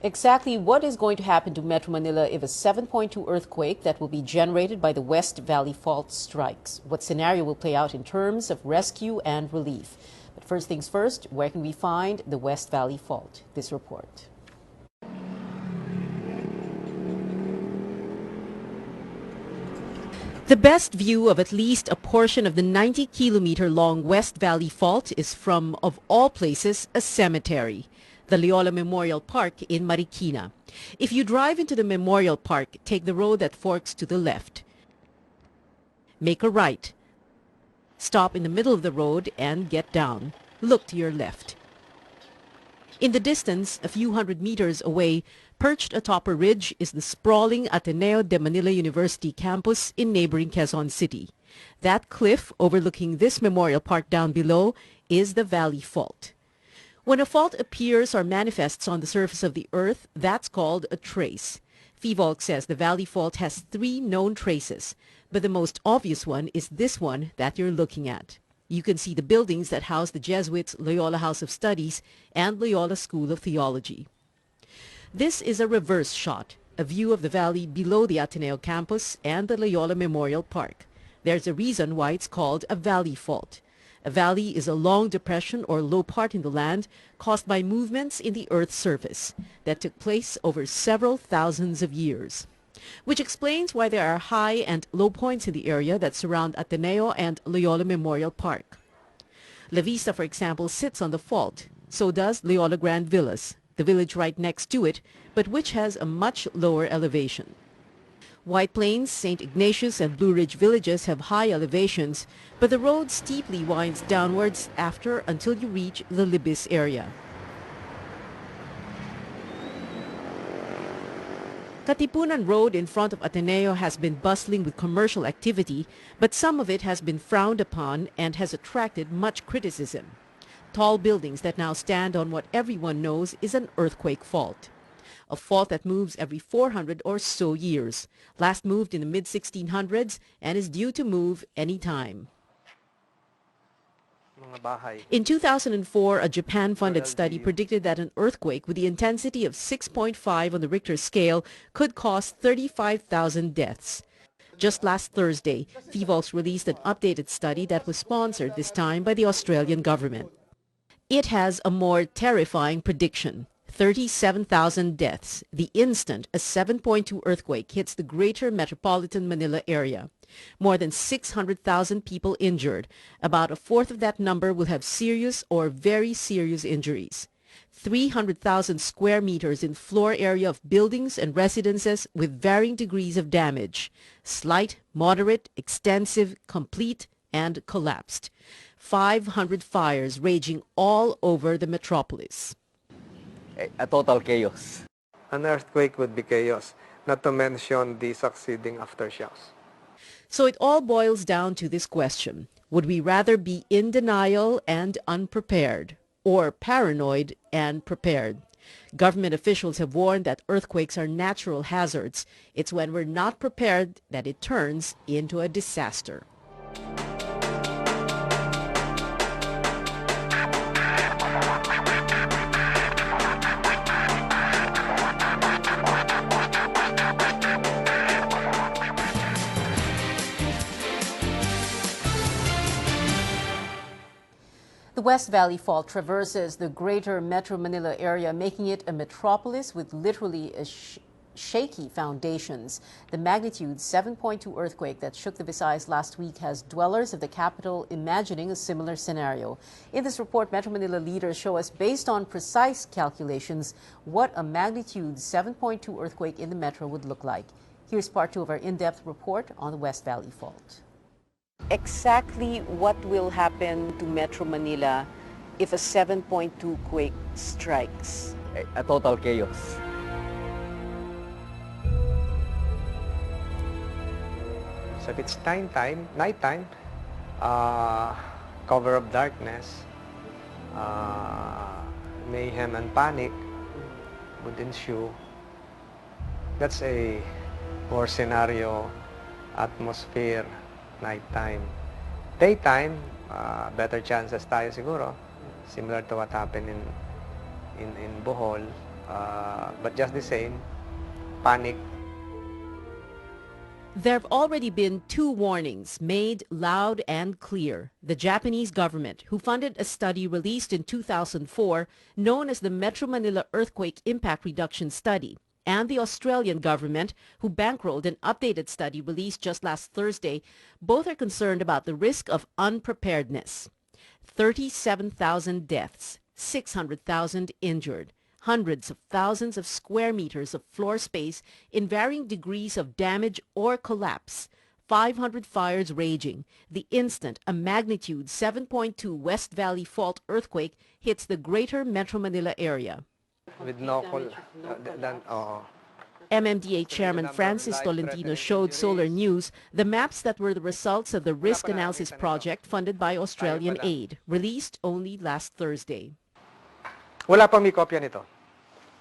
Exactly what is going to happen to Metro Manila if a 7.2 earthquake that will be generated by the West Valley Fault strikes? What scenario will play out in terms of rescue and relief? But first things first, where can we find the West Valley Fault? This report. The best view of at least a portion of the 90-kilometer-long West Valley Fault is from, of all places, a cemetery, the Loyola Memorial Park in Marikina. If you drive into the Memorial Park, take the road that forks to the left. Make a right. Stop in the middle of the road and get down. Look to your left. In the distance, a few hundred meters away, perched atop a ridge is the sprawling Ateneo de Manila University campus in neighboring Quezon City. That cliff overlooking this memorial park down below is the Valley Fault. When a fault appears or manifests on the surface of the earth, that's called a trace. FIVOLC says the Valley Fault has 3 known traces, but the most obvious one is this one that you're looking at. You can see the buildings that house the Jesuits' Loyola House of Studies and Loyola School of Theology. This is a reverse shot, a view of the valley below the Ateneo campus and the Loyola Memorial Park. There's a reason why it's called a valley fault. A valley is a long depression or low part in the land caused by movements in the Earth's surface that took place over several thousands of years, which explains why there are high and low points in the area that surround Ateneo and Loyola Memorial Park. La Vista, for example, sits on the fault. So does Loyola Grand Villas, the village right next to it, but which has a much lower elevation. White Plains, St. Ignatius, and Blue Ridge villages have high elevations, but the road steeply winds downwards until you reach the Libis area. Katipunan Road in front of Ateneo has been bustling with commercial activity, but some of it has been frowned upon and has attracted much criticism. Tall buildings that now stand on what everyone knows is an earthquake fault. A fault that moves every 400 or so years, last moved in the mid-1600s and is due to move any time. In 2004, a Japan-funded study predicted that an earthquake with the intensity of 6.5 on the Richter scale could cause 35,000 deaths. Just last Thursday, FIVOLC released an updated study that was sponsored this time by the Australian government. It has a more terrifying prediction: 37,000 deaths the instant a 7.2 earthquake hits the greater metropolitan Manila area. More than 600,000 people injured. About a fourth of that number will have serious or very serious injuries. 300,000 square meters in floor area of buildings and residences with varying degrees of damage. Slight, moderate, extensive, complete, and collapsed. 500 fires raging all over the metropolis. A total chaos. An earthquake would be chaos, not to mention the succeeding aftershocks. So it all boils down to this question: would we rather be in denial and unprepared, or paranoid and prepared? Government officials have warned that earthquakes are natural hazards. It's when we're not prepared that it turns into a disaster. The West Valley Fault traverses the greater Metro Manila area, making it a metropolis with literally shaky foundations. The magnitude 7.2 earthquake that shook the Visayas last week has dwellers of the capital imagining a similar scenario. In this report, Metro Manila leaders show us, based on precise calculations, what a magnitude 7.2 earthquake in the metro would look like. Here's part 2 of our in-depth report on the West Valley Fault. Exactly what will happen to Metro Manila if a 7.2 quake strikes? A total chaos. So if it's nighttime, cover of darkness, mayhem and panic would ensue. That's a war scenario atmosphere. Nighttime. Daytime, better chances tayo siguro. Similar to what happened in Bohol. But just the same, panic. There have already been 2 warnings made loud and clear. The Japanese government, who funded a study released in 2004 known as the Metro Manila Earthquake Impact Reduction Study, and the Australian government, who bankrolled an updated study released just last Thursday, both are concerned about the risk of unpreparedness. 37,000 deaths, 600,000 injured. Hundreds of thousands of square meters of floor space in varying degrees of damage or collapse. 500 fires raging. The instant a magnitude 7.2 West Valley Fault earthquake hits the greater Metro Manila area. With no MMDA Chairman Francis Tolentino showed Solar News the maps that were the results of the risk analysis project funded by Australian aid, released only last Thursday. Wala pang may kopya nito,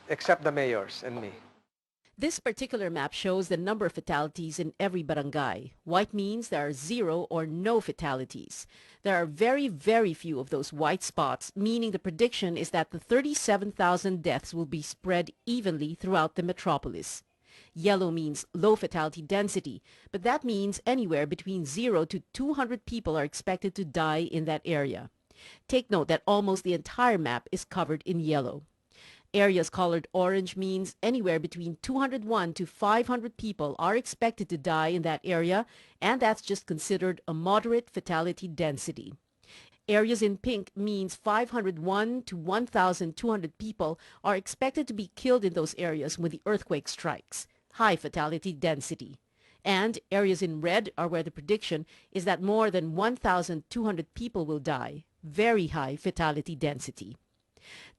except the mayors and me. This particular map shows the number of fatalities in every barangay. White means there are 0 or no fatalities. There are very, very few of those white spots, meaning the prediction is that the 37,000 deaths will be spread evenly throughout the metropolis. Yellow means low fatality density, but that means anywhere between 0 to 200 people are expected to die in that area. Take note that almost the entire map is covered in yellow. Areas colored orange means anywhere between 201 to 500 people are expected to die in that area, and that's just considered a moderate fatality density. Areas in pink means 501 to 1,200 people are expected to be killed in those areas when the earthquake strikes, high fatality density. And areas in red are where the prediction is that more than 1,200 people will die, very high fatality density.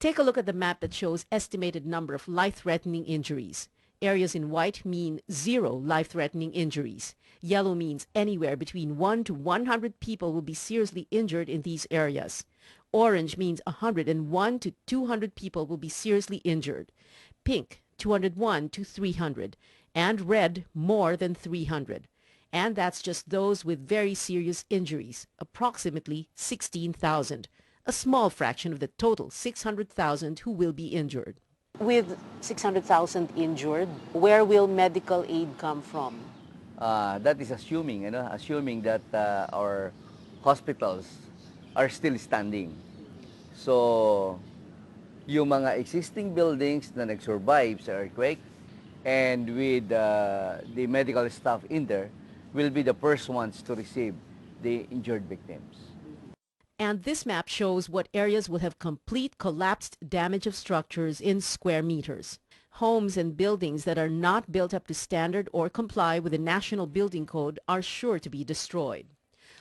Take a look at the map that shows estimated number of life-threatening injuries. Areas in white mean 0 life-threatening injuries. Yellow means anywhere between 1 to 100 people will be seriously injured in these areas. Orange means 101 to 200 people will be seriously injured. Pink, 201 to 300. And red, more than 300. And that's just those with very serious injuries, approximately 16,000. A small fraction of the total 600,000 who will be injured. With 600,000 injured, where will medical aid come from? That is assuming that our hospitals are still standing. So, yung mga existing buildings na nag-survive sa earthquake and with the medical staff in there will be the first ones to receive the injured victims. And this map shows what areas will have complete collapsed damage of structures in square meters. Homes and buildings that are not built up to standard or comply with the National Building Code are sure to be destroyed.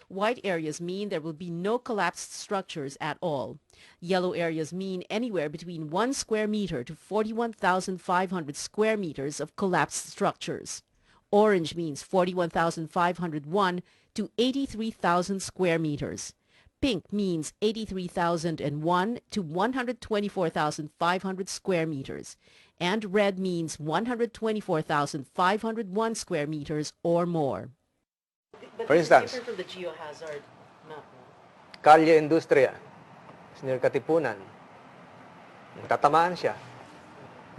White areas mean there will be no collapsed structures at all. Yellow areas mean anywhere between 1 square meter to 41,500 square meters of collapsed structures. Orange means 41,501 to 83,000 square meters. Pink means 83,001 to 124,500 square meters. And red means 124,501 square meters or more. But For instance, different from the geohazard map. Kalye Industria, near Katipunan. Tatamaan siya.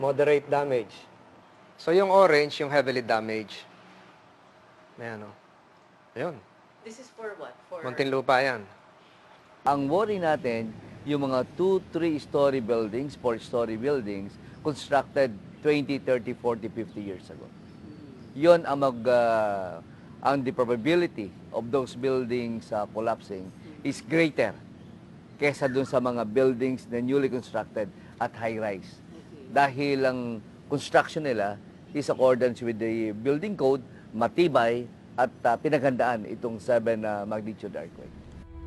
Moderate damage. So yung orange, yung heavily damaged. Ayan o. Ayun. This is for what? For Muntinlupa yan. Ang worry natin, yung mga 2, 3-story buildings, 4-story buildings, constructed 20, 30, 40, 50 years ago. Yun ang the probability of those buildings collapsing is greater kesa dun sa mga buildings na newly constructed at high-rise. Dahil ang construction nila is accordance with the building code, matibay, at pinaghandaan itong 7 magnitude earthquake.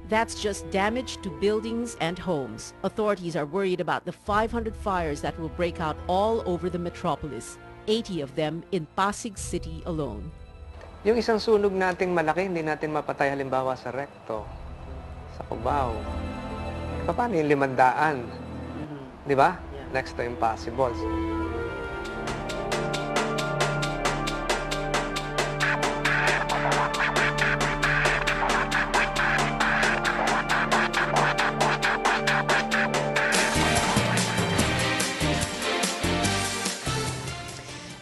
That's just damage to buildings and homes. Authorities are worried about the 500 fires that will break out all over the metropolis, 80 of them in Pasig City alone. Yung isang sunog nating malaki, hindi natin mapatay halimbawa sa Recto, sa Cubao. Paano yung 500? Di ba? Yeah. Next to impossible.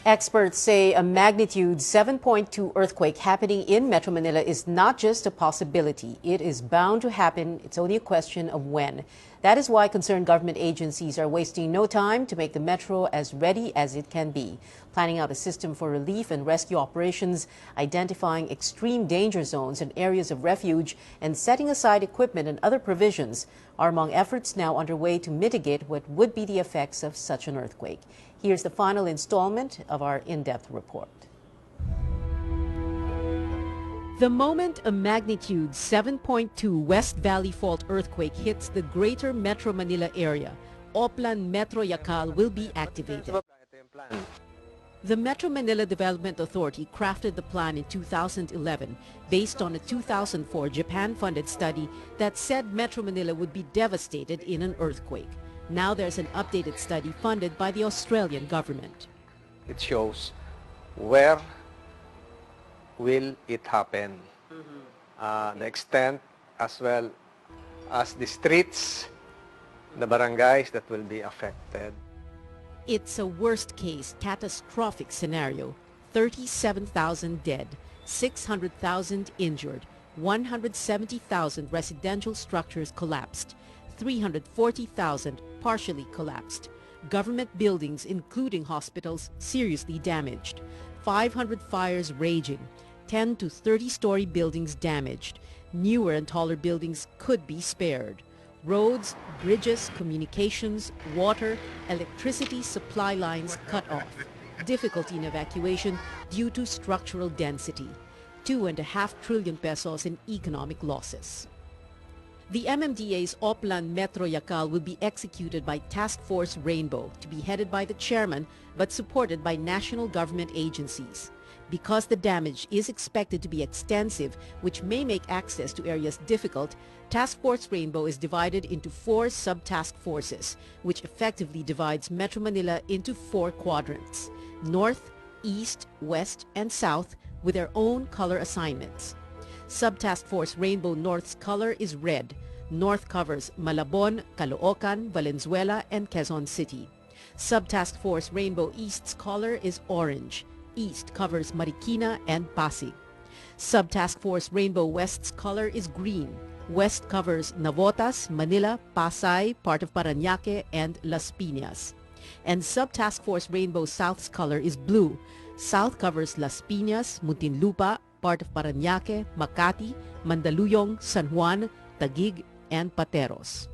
Experts say a magnitude 7.2 earthquake happening in Metro Manila is not just a possibility. It is bound to happen. It's only a question of when. That is why concerned government agencies are wasting no time to make the metro as ready as it can be, planning out a system for relief and rescue operations, identifying extreme danger zones and areas of refuge, and setting aside equipment and other provisions are among efforts now underway to mitigate what would be the effects of such an earthquake. Here's the final installment of our in-depth report. The moment a magnitude 7.2 West Valley Fault earthquake hits the greater Metro Manila area, Oplan Metro Yacal will be activated. The Metro Manila Development Authority crafted the plan in 2011 based on a 2004 Japan-funded study that said Metro Manila would be devastated in an earthquake. Now there's an updated study funded by the Australian government. It shows where will it happen, the extent as well as the streets, the barangays that will be affected. It's a worst-case catastrophic scenario. 37,000 dead, 600,000 injured, 170,000 residential structures collapsed, 340,000 partially collapsed. Government buildings, including hospitals, seriously damaged. 500 fires raging. 10 to 30-story buildings damaged. Newer and taller buildings could be spared. Roads, bridges, communications, water, electricity supply lines cut off. Difficulty in evacuation due to structural density. 2.5 trillion pesos in economic losses. The MMDA's Oplan Metro Yacal will be executed by Task Force Rainbow, to be headed by the chairman but supported by national government agencies. Because the damage is expected to be extensive, which may make access to areas difficult, Task Force Rainbow is divided into 4 sub-task forces, which effectively divides Metro Manila into 4 quadrants: North, East, West, and South, with their own color assignments. Sub-Task Force Rainbow North's color is red. North covers Malabon, Caloocan, Valenzuela, and Quezon City. Sub-Task Force Rainbow East's color is orange. East covers Marikina and Pasig. Sub-Task Force Rainbow West's color is green. West covers Navotas, Manila, Pasay, part of Parañaque, and Las Piñas. And Sub-Task Force Rainbow South's color is blue. South covers Las Piñas, Muntinlupa, part of Parañaque, Makati, Mandaluyong, San Juan, Taguig, and Pateros.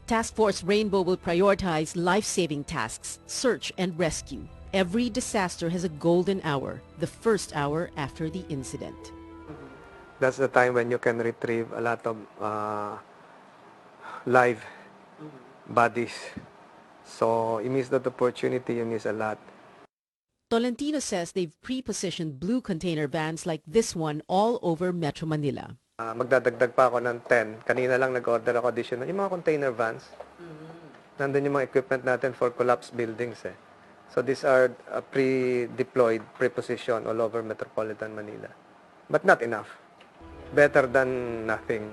Task Force Rainbow will prioritize life-saving tasks, search and rescue. Every disaster has a golden hour, the first hour after the incident. That's the time when you can retrieve a lot of live bodies. So you miss that opportunity, you miss a lot. Tolentino says they've pre-positioned blue container vans like this one all over Metro Manila. Magdadagdag pa ako ng 10. Kanina lang nag-order ako additional. Yung mga container vans, nandun yung mga equipment natin for collapsed buildings. So these are pre-deployed, pre-positioned all over Metropolitan Manila. But not enough. Better than nothing.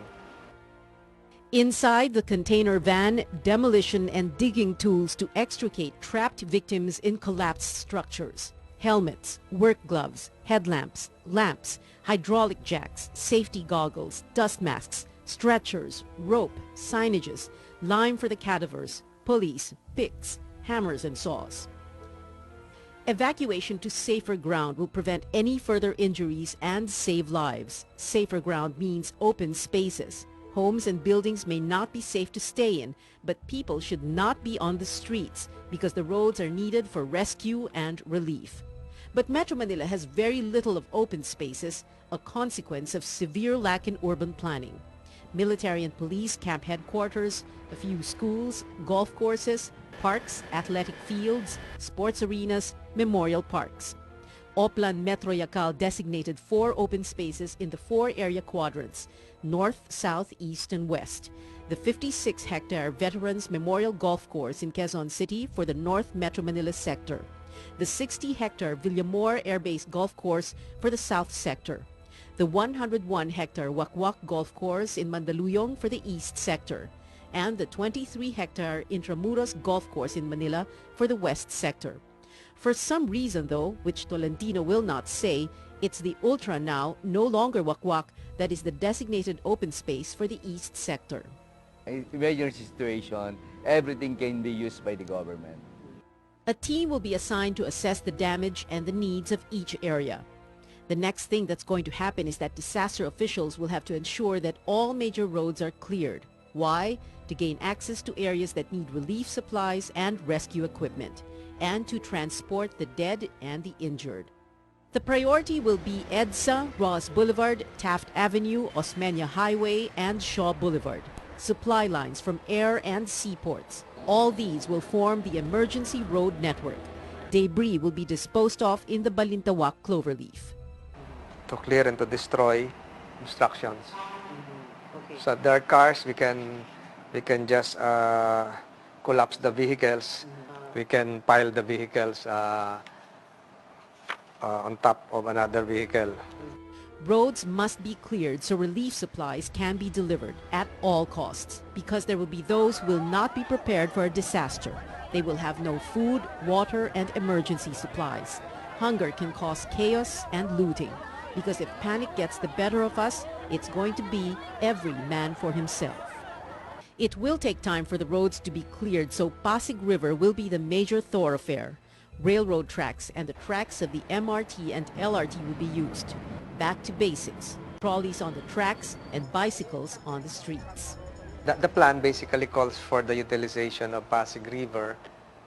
Inside the container van, demolition and digging tools to extricate trapped victims in collapsed structures. Helmets, work gloves, headlamps, lamps, hydraulic jacks, safety goggles, dust masks, stretchers, rope, signages, lime for the cadavers, pulleys, picks, hammers and saws. Evacuation to safer ground will prevent any further injuries and save lives. Safer ground means open spaces. Homes and buildings may not be safe to stay in, but people should not be on the streets because the roads are needed for rescue and relief. But Metro Manila has very little of open spaces, a consequence of severe lack in urban planning. Military and police camp headquarters, a few schools, golf courses, parks, athletic fields, sports arenas, memorial parks. Oplan Metro Yacal designated 4 open spaces in the 4 area quadrants, north, south, east, and west. The 56-hectare Veterans Memorial Golf Course in Quezon City for the North Metro Manila sector. The 60-hectare Villamor Air Base Golf Course for the south sector. The 101-hectare Wakwak Golf Course in Mandaluyong for the east sector. And the 23-hectare Intramuros Golf Course in Manila for the west sector. For some reason, though, which Tolentino will not say, it's the Ultra now, no longer Wakwak, that is the designated open space for the east sector. Emergency situation, everything can be used by the government. A team will be assigned to assess the damage and the needs of each area. The next thing that's going to happen is that disaster officials will have to ensure that all major roads are cleared. Why? To gain access to areas that need relief supplies and rescue equipment, and to transport the dead and the injured. The priority will be EDSA, Ross Boulevard, Taft Avenue, Osmeña Highway, and Shaw Boulevard. Supply lines from air and seaports. All these will form the emergency road network. Debris will be disposed of in the Balintawak cloverleaf. To clear and to destroy obstructions. Okay. So there are cars, we can just collapse the vehicles. We can pile the vehicles on top of another vehicle. Roads must be cleared so relief supplies can be delivered at all costs, because there will be those who will not be prepared for a disaster. They will have no food, water, and emergency supplies. Hunger can cause chaos and looting, because if panic gets the better of us, it's going to be every man for himself. It will take time for the roads to be cleared, so Pasig River will be the major thoroughfare. Railroad tracks and the tracks of the MRT and LRT will be used. Back to basics, trolleys on the tracks and bicycles on the streets. The plan basically calls for the utilization of Pasig River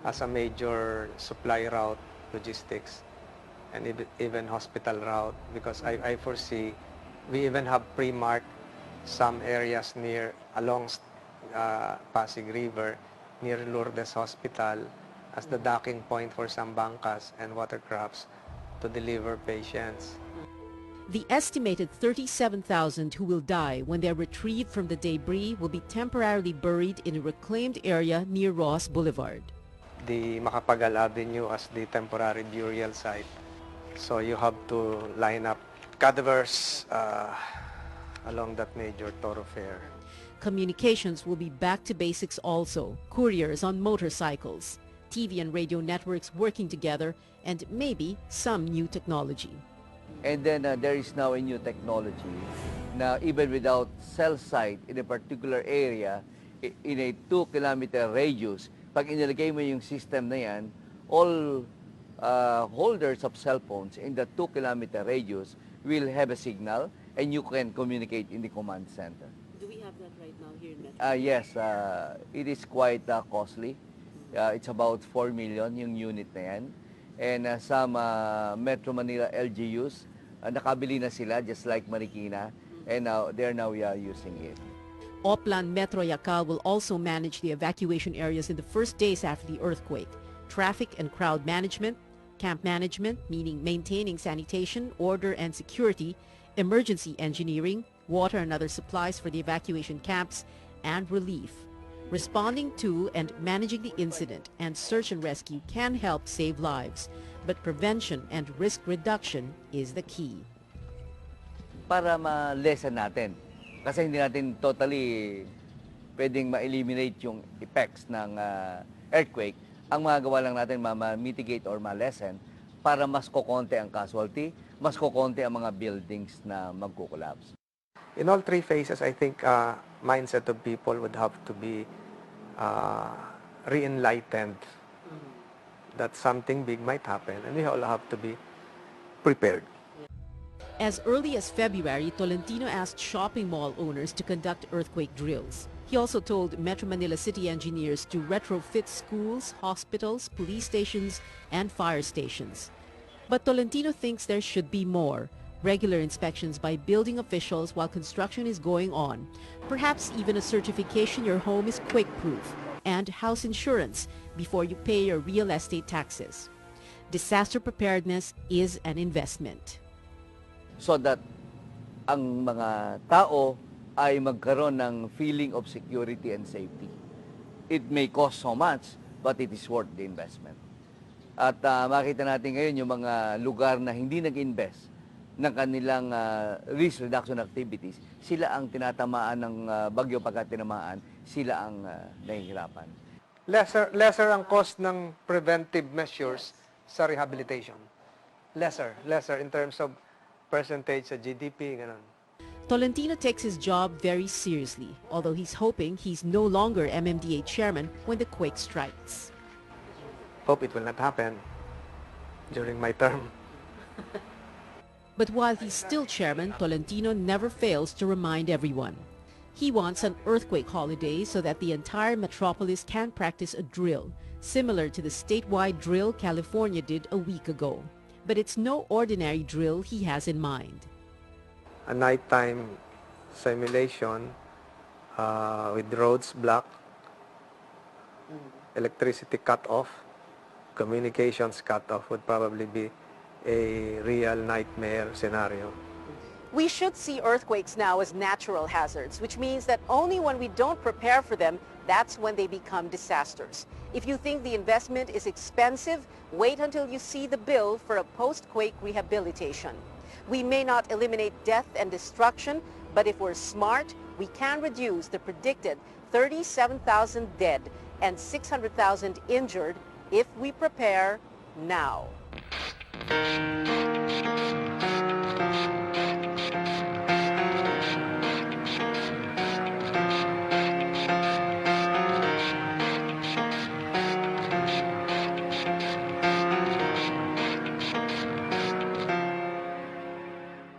as a major supply route, logistics, and even hospital route, because I foresee we even have pre-marked some areas along Pasig River near Lourdes Hospital as the docking point for some bangkas and watercrafts to deliver patients. The estimated 37,000 who will die when they are retrieved from the debris will be temporarily buried in a reclaimed area near Ross Boulevard. The Macapagal Avenue as the temporary burial site. So you have to line up cadavers along that major thoroughfare. Communications will be back to basics also. Couriers on motorcycles, TV and radio networks working together, and maybe some new technology. And then there is now a new technology na even without cell site in a particular area, in a 2-kilometer radius, pag inilagay mo yung system na yan, all holders of cell phones in the 2-kilometer radius will have a signal and you can communicate in the command center. Do we have that right now here in Metro? Yes, it is quite costly. It's about 4 million yung unit na yan. And some Metro Manila LGUs, nakabili na sila just like Marikina, and now they're using it. Oplan Metro Yacal will also manage the evacuation areas in the first days after the earthquake. Traffic and crowd management, camp management, meaning maintaining sanitation, order and security, emergency engineering, water and other supplies for the evacuation camps, and relief. Responding to and managing the incident and search and rescue can help save lives, but prevention and risk reduction is the key. Para ma-lessen natin, kasi hindi natin totally pwedeng ma-eliminate yung effects ng earthquake, ang magagawa lang natin ma-mitigate or ma-lessen para mas kokonti ang casualty, mas kokonti ang mga buildings na magkukolapse. In all three phases, I think mindset of people would have to be re-enlightened that something big might happen, and we all have to be prepared. As early as February, Tolentino asked shopping mall owners to conduct earthquake drills. He also told Metro Manila city engineers to retrofit schools, hospitals, police stations, and fire stations. But Tolentino thinks there should be more. Regular inspections by building officials while construction is going on. Perhaps even a certification your home is quake-proof, and house insurance before you pay your real estate taxes. Disaster preparedness is an investment. So that ang mga tao ay magkaroon ng feeling of security and safety. It may cost so much, but it is worth the investment. At makita natin ngayon yung mga lugar na hindi nag-invest ng kanilang risk reduction activities, sila ang tinatamaan ng bagyo pagka tinamaan, sila ang nahihirapan. Lesser ang cost ng preventive measures sa rehabilitation. Lesser in terms of percentage sa GDP, ganun. Tolentino takes his job very seriously, although he's hoping he's no longer MMDA chairman when the quake strikes. Hope it will not happen during my term. But while he's still chairman, Tolentino never fails to remind everyone. He wants an earthquake holiday so that the entire metropolis can practice a drill, similar to the statewide drill California did a week ago. But it's no ordinary drill he has in mind. A nighttime simulation with roads blocked, electricity cut off, communications cut off would probably be a real nightmare scenario. We should see earthquakes now as natural hazards, which means that only when we don't prepare for them, that's when they become disasters. If you think the investment is expensive, wait until you see the bill for a post-quake rehabilitation. We may not eliminate death and destruction, but if we're smart, we can reduce the predicted 37,000 dead and 600,000 injured if we prepare now.